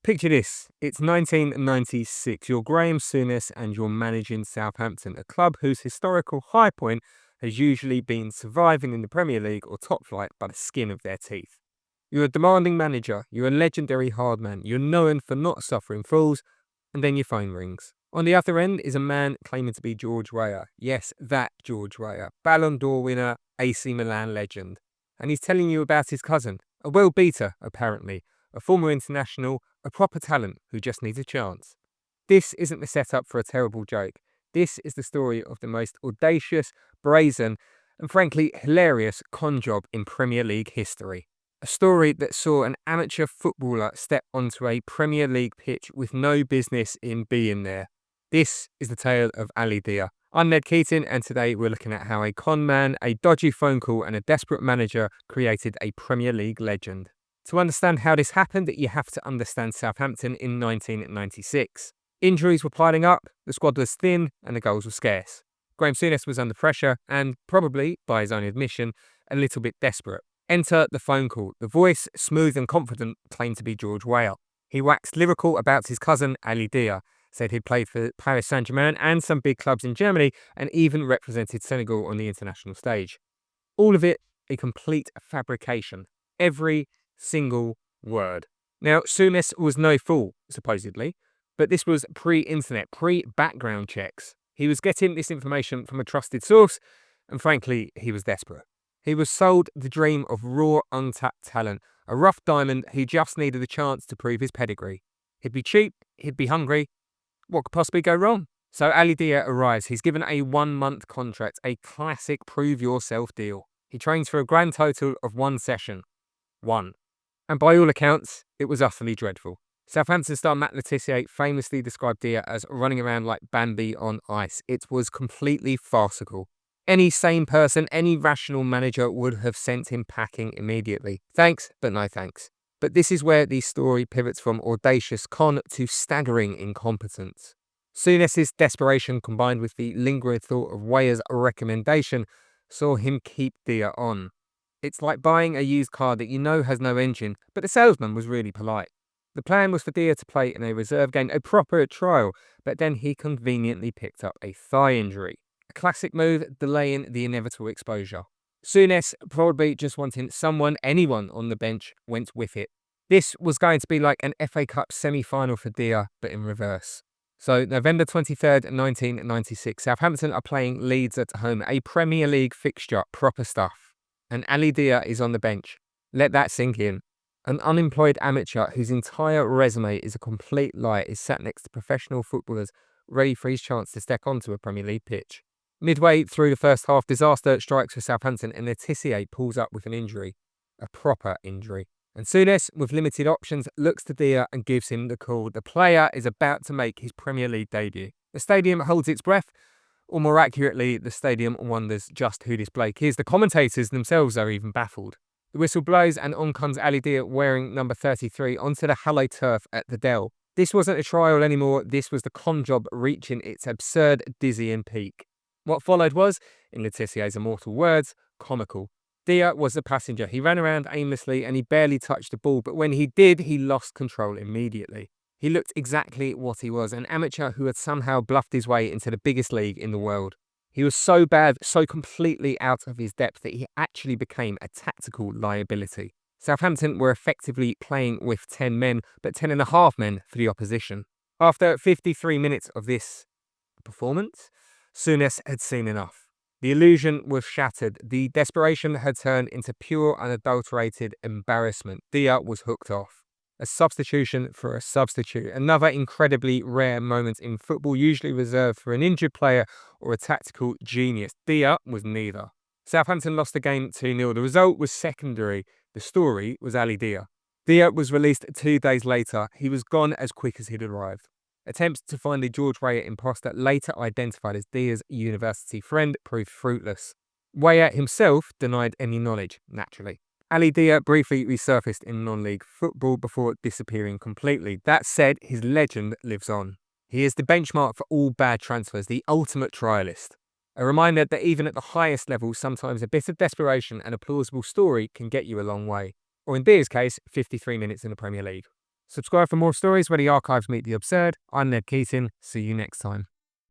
Picture this, it's 1996, you're Graeme Souness and you're managing Southampton, a club whose historical high point has usually been surviving in the Premier League or top flight by the skin of their teeth. You're a demanding manager, you're a legendary hard man, you're known for not suffering fools, and then your phone rings. On the other end is a man claiming to be George Weah. Yes, that George Weah, Ballon d'Or winner, AC Milan legend. And he's telling you about his cousin, a world beater apparently, a former international, a proper talent who just needs a chance. This isn't the setup for a terrible joke. This is the story of the most audacious, brazen, and frankly hilarious con job in Premier League history. A story that saw an amateur footballer step onto a Premier League pitch with no business in being there. This is the tale of Ali Dia. I'm Ned Keating, and today we're looking at how a con man, a dodgy phone call, and a desperate manager created a Premier League legend. To understand how this happened, you have to understand Southampton in 1996. Injuries were piling up, the squad was thin, and the goals were scarce. Graeme Souness was under pressure and, probably, by his own admission, a little bit desperate. Enter the phone call. The voice, smooth and confident, claimed to be George Weah. He waxed lyrical about his cousin Ali Dia, said he'd played for Paris Saint-Germain and some big clubs in Germany, and even represented Senegal on the international stage. All of it a complete fabrication. Every single word. Now, Souness was no fool, supposedly, but this was pre-internet, pre-background checks. He was getting this information from a trusted source, and frankly, he was desperate. He was sold the dream of raw, untapped talent, a rough diamond who just needed a chance to prove his pedigree. He'd be cheap, he'd be hungry. What could possibly go wrong? So Ali Dia arrives. He's given a 1-month contract, a classic prove-yourself deal. He trains for a grand total of 1 session. 1. And by all accounts, it was utterly dreadful. Southampton star Matt Le Tissier famously described Dia as running around like Bambi on ice. It was completely farcical. Any sane person, any rational manager would have sent him packing immediately. Thanks, but no thanks. But this is where the story pivots from audacious con to staggering incompetence. Souness's desperation combined with the lingering thought of Weah's recommendation saw him keep Dia on. It's like buying a used car that you know has no engine, but the salesman was really polite. The plan was for Dia to play in a reserve game, a proper trial, but then he conveniently picked up a thigh injury. A classic move, delaying the inevitable exposure. Souness, probably just wanting anyone on the bench, went with it. This was going to be like an FA Cup semi-final for Dia, but in reverse. So, November 23rd, 1996, Southampton are playing Leeds at home, a Premier League fixture, proper stuff. And Ali Dia is on the bench. Let that sink in. An unemployed amateur whose entire resume is a complete lie is sat next to professional footballers ready for his chance to step onto a Premier League pitch. Midway through the first half, disaster strikes for Southampton and Le Tissier pulls up with an injury. A proper injury. And Souness, with limited options, looks to Dia and gives him the call. The player is about to make his Premier League debut. The stadium holds its breath. Or more accurately, the stadium wonders just who this bloke is. The commentators themselves are even baffled. The whistle blows and on comes Ali Dia wearing number 33 onto the hallowed turf at the Dell. This wasn't a trial anymore, this was the con job reaching its absurd, dizzying peak. What followed was, in Le Tissier's immortal words, comical. Dia was the passenger. He ran around aimlessly and he barely touched the ball, but when he did, he lost control immediately. He looked exactly what he was, an amateur who had somehow bluffed his way into the biggest league in the world. He was so bad, so completely out of his depth that he actually became a tactical liability. Southampton were effectively playing with 10 men, but 10.5 men for the opposition. After 53 minutes of this performance, Souness had seen enough. The illusion was shattered. The desperation had turned into pure, unadulterated embarrassment. Dia was hooked off. A substitution for a substitute. Another incredibly rare moment in football, usually reserved for an injured player or a tactical genius. Dia was neither. Southampton lost the game 2-0. The result was secondary. The story was Ali Dia. Dia was released 2 days later. He was gone as quick as he'd arrived. Attempts to find the George Weah imposter, later identified as Dia's university friend, proved fruitless. Weah himself denied any knowledge, naturally. Ali Dia briefly resurfaced in non-league football before disappearing completely. That said, his legend lives on. He is the benchmark for all bad transfers, the ultimate trialist. A reminder that even at the highest level, sometimes a bit of desperation and a plausible story can get you a long way. Or in Dia's case, 53 minutes in the Premier League. Subscribe for more stories where the archives meet the absurd. I'm Ned Keating. See you next time.